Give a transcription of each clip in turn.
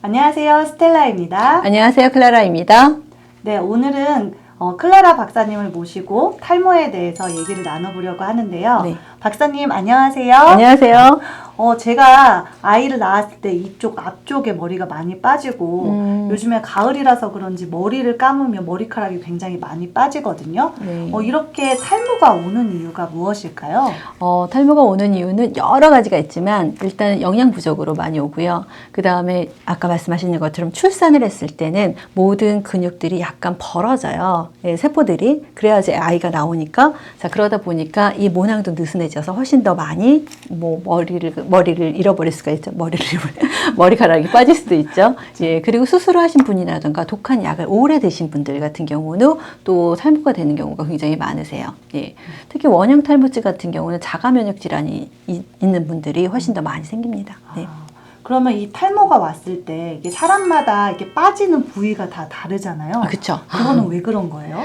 안녕하세요. 스텔라입니다. 안녕하세요. 클라라입니다. 네, 오늘은 클라라 박사님을 모시고 탈모에 대해서 얘기를 나눠보려고 하는데요. 네. 박사님, 안녕하세요. 안녕하세요. 제가 아이를 낳았을 때 이쪽 앞쪽에 머리가 많이 빠지고 요즘에 가을이라서 그런지 머리를 감으면 머리카락이 굉장히 많이 빠지거든요. 네. 이렇게 탈모가 오는 이유가 무엇일까요? 탈모가 오는 이유는 여러 가지가 있지만 일단 영양 부족으로 많이 오고요. 그 다음에 아까 말씀하신 것처럼 출산을 했을 때는 모든 근육들이 약간 벌어져요. 예, 세포들이. 그래야지 아이가 나오니까. 자, 그러다 보니까 이 모낭도 느슨해져서 훨씬 더 많이 머리를 잃어버릴 수가 있죠. 머리카락이 빠질 수도 있죠. 예, 그리고 수술을 하신 분이라든가 독한 약을 오래 드신 분들 같은 경우는 또 탈모가 되는 경우가 굉장히 많으세요. 예, 특히 원형 탈모증 같은 경우는 자가 면역 질환이 있는 분들이 훨씬 더 많이 생깁니다. 네. 그러면 이 탈모가 왔을 때 이게 사람마다 이렇게 빠지는 부위가 다 다르잖아요. 그렇죠. 그거는 왜 그런 거예요?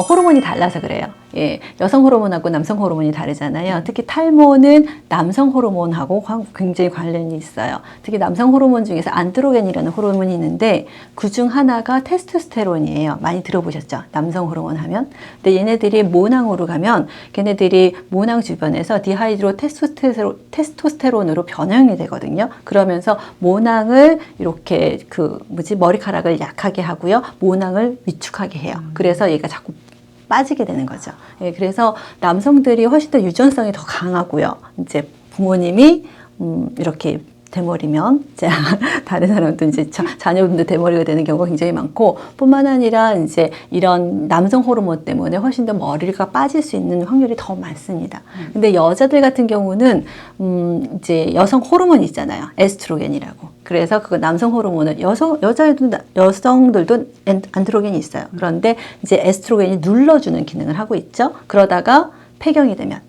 호르몬이 달라서 그래요. 예, 여성 호르몬하고 남성 호르몬이 다르잖아요. 특히 탈모는 남성 호르몬하고 굉장히 관련이 있어요. 특히 남성 호르몬 중에서 안드로겐이라는 호르몬이 있는데 그중 하나가 테스토스테론이에요. 많이 들어보셨죠? 남성 호르몬 하면. 근데 얘네들이 모낭으로 가면 걔네들이 모낭 주변에서 디하이드로 테스토스테론으로 변형이 되거든요. 그러면서 모낭을 이렇게 머리카락을 약하게 하고요. 모낭을 위축하게 해요. 그래서 얘가 자꾸 빠지게 되는 거죠. 예, 그래서 남성들이 훨씬 더 유전성이 더 강하고요. 이제 부모님이 이렇게 대머리면 이제 다른 사람도 이제 자녀분들 대머리가 되는 경우가 굉장히 많고, 뿐만 아니라 이제 이런 남성 호르몬 때문에 훨씬 더 머리가 빠질 수 있는 확률이 더 많습니다. 근데 여자들 같은 경우는 이제 여성 호르몬이 있잖아요. 에스트로겐이라고. 그래서 그 남성 호르몬은 여성들도 안드로겐이 있어요. 그런데 이제 에스트로겐이 눌러주는 기능을 하고 있죠. 그러다가 폐경이 되면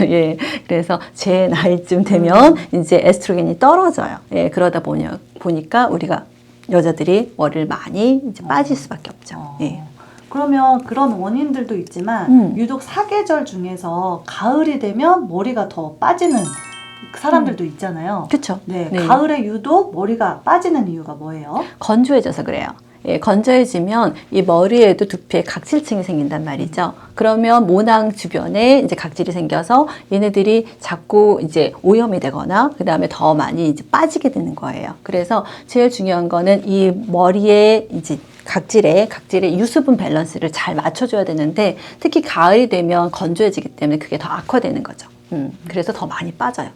예, 그래서 제 나이쯤 되면 이제 에스트로겐이 떨어져요. 예, 그러다 보니까 우리가 여자들이 머리를 많이 이제 빠질 수밖에 없죠. 예. 그러면 그런 원인들도 있지만 유독 사계절 중에서 가을이 되면 머리가 더 빠지는 사람들도 있잖아요. 그렇죠. 네, 네. 가을에 유독 머리가 빠지는 이유가 뭐예요? 건조해져서 그래요. 예, 건조해지면 이 머리에도 두피에 각질층이 생긴단 말이죠. 그러면 모낭 주변에 이제 각질이 생겨서 얘네들이 자꾸 이제 오염이 되거나 그 다음에 더 많이 이제 빠지게 되는 거예요. 그래서 제일 중요한 거는 이 머리에 이제 각질의 유수분 밸런스를 잘 맞춰줘야 되는데, 특히 가을이 되면 건조해지기 때문에 그게 더 악화되는 거죠. 그래서 더 많이 빠져요.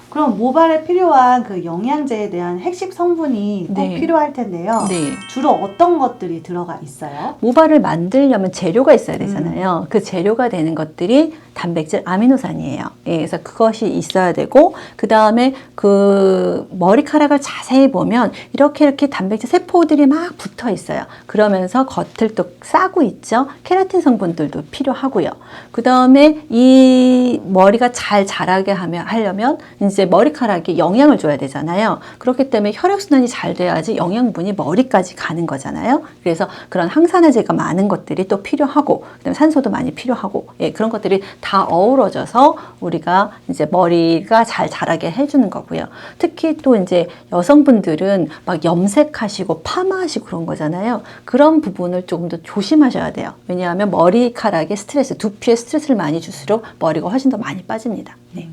그럼 모발에 필요한 그 영양제에 대한 핵심 성분이 꼭 네. 필요할 텐데요. 네. 주로 어떤 것들이 들어가 있어요? 모발을 만들려면 재료가 있어야 되잖아요. 그 재료가 되는 것들이 단백질, 아미노산이에요. 예, 그래서 그것이 있어야 되고, 그 다음에 그 머리카락을 자세히 보면 이렇게 단백질 세포들이 막 붙어 있어요. 그러면서 겉을 또 싸고 있죠. 케라틴 성분들도 필요하고요. 그 다음에 이 머리가 잘 자라게 하려면 이제 머리카락에 영양을 줘야 되잖아요. 그렇기 때문에 혈액순환이 잘 돼야지 영양분이 머리까지 가는 거잖아요. 그래서 그런 항산화제가 많은 것들이 또 필요하고, 그다음에 산소도 많이 필요하고, 예, 그런 것들이 다 어우러져서 우리가 이제 머리가 잘 자라게 해주는 거고요. 특히 또 이제 여성분들은 막 염색하시고 파마하시고 그런 거잖아요. 그런 부분을 조금 더 조심하셔야 돼요. 왜냐하면 머리카락에 두피에 스트레스를 많이 줄수록 머리가 훨씬 더 많이 빠집니다. 네.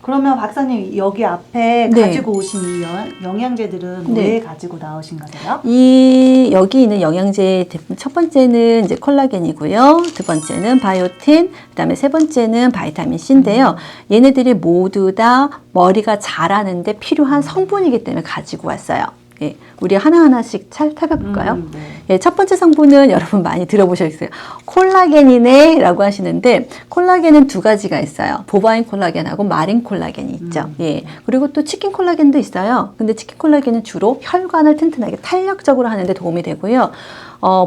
그러면 박사님, 여기 앞에 네. 가지고 오신 이 영양제들은 네. 왜 가지고 나오신 거세요? 여기 있는 영양제 첫 번째는 이제 콜라겐이고요. 두 번째는 바이오틴, 그다음에 세 번째는 바이타민 C인데요. 얘네들이 모두 다 머리가 자라는데 필요한 성분이기 때문에 가지고 왔어요. 예, 우리 하나하나씩 살펴볼까요? 네. 예, 첫 번째 성분은 여러분 많이 들어보셨어요. 콜라겐이네 라고 하시는데, 콜라겐은 두 가지가 있어요. 보바인 콜라겐하고 마린 콜라겐이 있죠. 예, 그리고 또 치킨 콜라겐도 있어요. 근데 치킨 콜라겐은 주로 혈관을 튼튼하게 탄력적으로 하는데 도움이 되고요.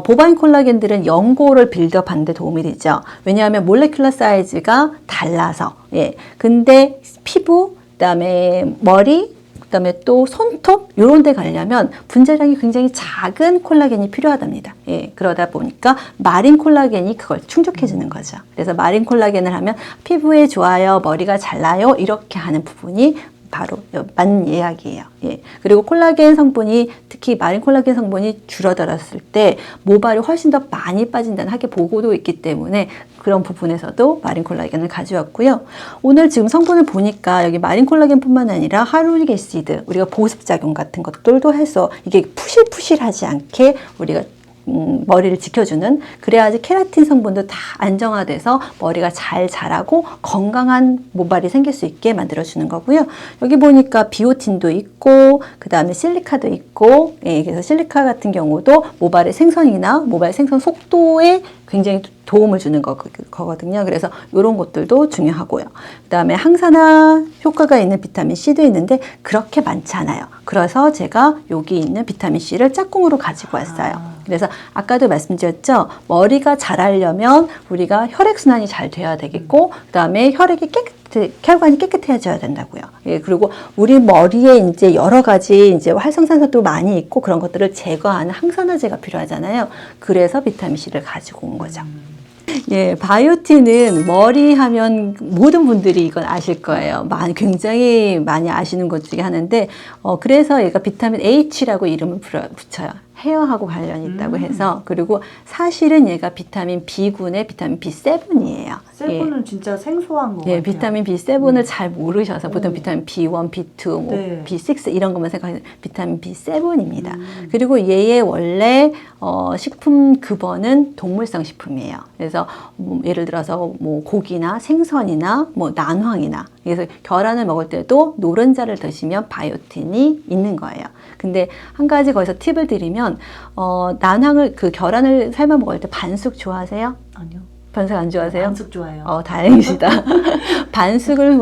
보바인 콜라겐들은 연골을 빌드업하는 데 도움이 되죠. 왜냐하면 몰레큘러 사이즈가 달라서. 예, 근데 피부, 그다음에 머리, 그다음에 또 손톱 이런 데 가려면 분자량이 굉장히 작은 콜라겐이 필요하답니다. 예, 그러다 보니까 마린 콜라겐이 그걸 충족해 주는 거죠. 그래서 마린 콜라겐을 하면 피부에 좋아요, 머리가 잘 나요 이렇게 하는 부분이 바로 맞는 예약이에요. 예. 그리고 콜라겐 성분이 특히 마린 콜라겐 성분이 줄어들었을 때 모발이 훨씬 더 많이 빠진다는 학회 보고도 있기 때문에 그런 부분에서도 마린 콜라겐을 가져왔고요. 오늘 지금 성분을 보니까 여기 마린 콜라겐뿐만 아니라 하루릭 애시드, 우리가 보습작용 같은 것들도 해서 이게 푸실푸실하지 않게 우리가 머리를 지켜주는, 그래야지 케라틴 성분도 다 안정화돼서 머리가 잘 자라고 건강한 모발이 생길 수 있게 만들어주는 거고요. 여기 보니까 비오틴도 있고 그 다음에 실리카도 있고, 예, 그래서 실리카 같은 경우도 모발의 생성이나 모발 생성 속도에 굉장히 도움을 주는 거거든요. 그래서 이런 것들도 중요하고요. 그 다음에 항산화 효과가 있는 비타민 C도 있는데 그렇게 많지 않아요. 그래서 제가 여기 있는 비타민 C를 짝꿍으로 가지고 왔어요. 그래서 아까도 말씀드렸죠. 머리가 자라려면 우리가 혈액순환이 잘 돼야 되겠고, 그 다음에 혈관이 깨끗해져야 된다고요. 예, 그리고 우리 머리에 이제 여러 가지 이제 활성산소도 많이 있고 그런 것들을 제거하는 항산화제가 필요하잖아요. 그래서 비타민 C를 가지고 온 거죠. 예, 바이오틴은 머리 하면 모든 분들이 이건 아실 거예요. 굉장히 많이 아시는 것 중에 하나인데, 그래서 얘가 비타민 H라고 이름을 붙여요. 헤어하고 관련이 있다고 해서. 그리고 사실은 얘가 비타민 B군의 비타민 B7이에요. 세븐은 예. 진짜 생소한 거 예, 같아요. 비타민 B7을 잘 모르셔서 보통 비타민 B1, B2, 뭐 네. B6 이런 것만 생각하시는 비타민 B7입니다. 그리고 얘의 원래 식품 급원은 동물성 식품이에요. 그래서 예를 들어서 뭐 고기나 생선이나 뭐 난황이나, 그래서 계란을 먹을 때도 노른자를 드시면 바이오틴이 있는 거예요. 근데 한 가지 거기서 팁을 드리면, 계란을 삶아 먹을 때 반숙 좋아하세요? 아니요. 반숙 안 좋아하세요? 반숙 좋아해요. 다행이시다. 반숙을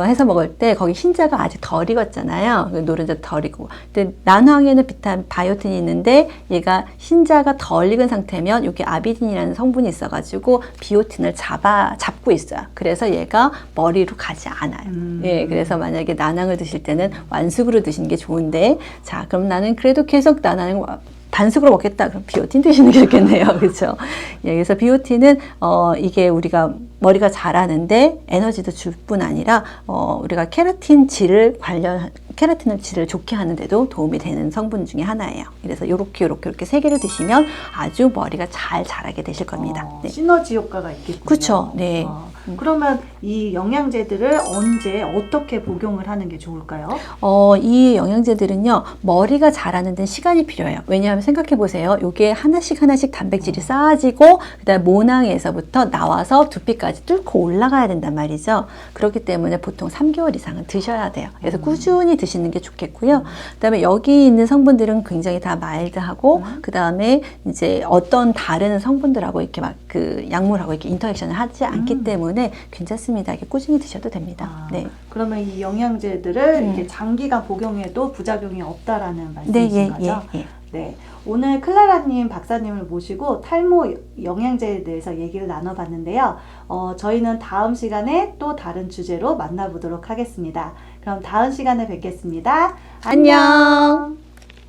해서 먹을 때 거기 흰자가 아직 덜 익었잖아요. 노른자 덜 익고. 근데 난황에는 바이오틴이 있는데 얘가 흰자가 덜 익은 상태면 여기 아비딘이라는 성분이 있어가지고 비오틴을 잡고 있어요. 그래서 얘가 머리로 가지 않아요. 예, 그래서 만약에 난황을 드실 때는 완숙으로 드시는 게 좋은데, 자, 그럼 나는 그래도 계속 난황을 반숙으로 먹겠다. 그럼 비오틴 드시는 게 좋겠네요. 그렇죠? 예, 그래서 비오틴은 이게 우리가 머리가 자라는데 에너지도 줄 뿐 아니라 우리가 케라틴 질을 좋게 하는데도 도움이 되는 성분 중에 하나예요. 그래서 이렇게 세 개를 드시면 아주 머리가 잘 자라게 되실 겁니다. 네. 시너지 효과가 있겠군요. 그렇죠. 네. 그러면 이 영양제들을 언제 어떻게 복용을 하는 게 좋을까요? 이 영양제들은요, 머리가 자라는 데는 시간이 필요해요. 왜냐하면 생각해 보세요. 이게 하나씩 단백질이 쌓아지고 그다음에 모낭에서부터 나와서 두피까지 뚫고 올라가야 된단 말이죠. 그렇기 때문에 보통 3개월 이상은 드셔야 돼요. 그래서 꾸준히 드시는 게 좋겠고요. 그다음에 여기 있는 성분들은 굉장히 다 마일드하고, 그다음에 이제 어떤 다른 성분들하고 이렇게 막 그 약물하고 이렇게 인터액션을 하지 않기 때문에 괜찮습니다. 이렇게 꾸준히 드셔도 됩니다. 네. 그러면 이 영양제들을 이렇게 장기간 복용해도 부작용이 없다라는 말씀이신 거죠? 예. 네. 오늘 클라라님 박사님을 모시고 탈모 영양제에 대해서 얘기를 나눠봤는데요. 저희는 다음 시간에 또 다른 주제로 만나보도록 하겠습니다. 그럼 다음 시간에 뵙겠습니다. 안녕.